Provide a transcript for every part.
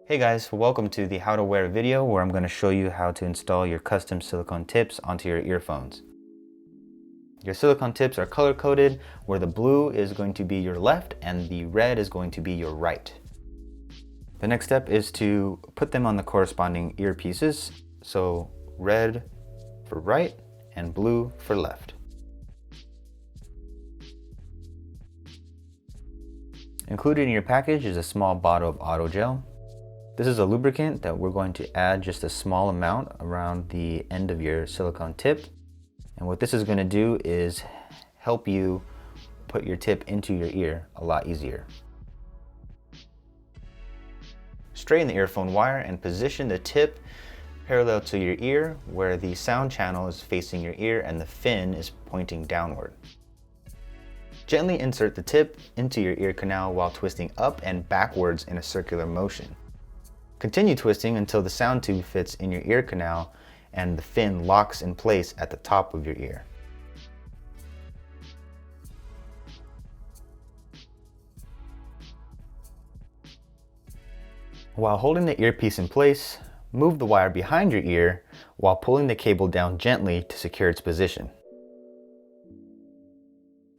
Hey guys, welcome to the how to wear video where I'm going to show you how to install your custom silicone tips onto your earphones. Your silicone tips are color coded where the blue is going to be your left and the red is going to be your right. The next step is to put them on the corresponding earpieces, so red for right and blue for left. Included in your package is a small bottle of auto gel. This is a lubricant that we're going to add just a small amount around the end of your silicone tip. And what this is going to do is help you put your tip into your ear a lot easier. Straighten the earphone wire and position the tip parallel to your ear where the sound channel is facing your ear and the fin is pointing downward. Gently insert the tip into your ear canal while twisting up and backwards in a circular motion. Continue twisting until the sound tube fits in your ear canal and the fin locks in place at the top of your ear. While holding the earpiece in place, move the wire behind your ear while pulling the cable down gently to secure its position.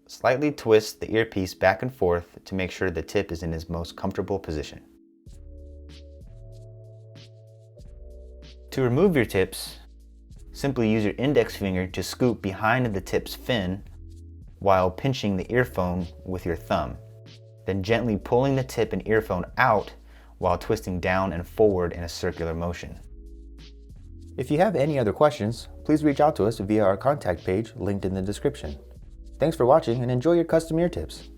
Slightly twist the earpiece back and forth to make sure the tip is in its most comfortable position. To remove your tips, simply use your index finger to scoop behind the tip's fin while pinching the earphone with your thumb, then gently pulling the tip and earphone out while twisting down and forward in a circular motion. If you have any other questions, please reach out to us via our contact page linked in the description. Thanks for watching and enjoy your custom ear tips.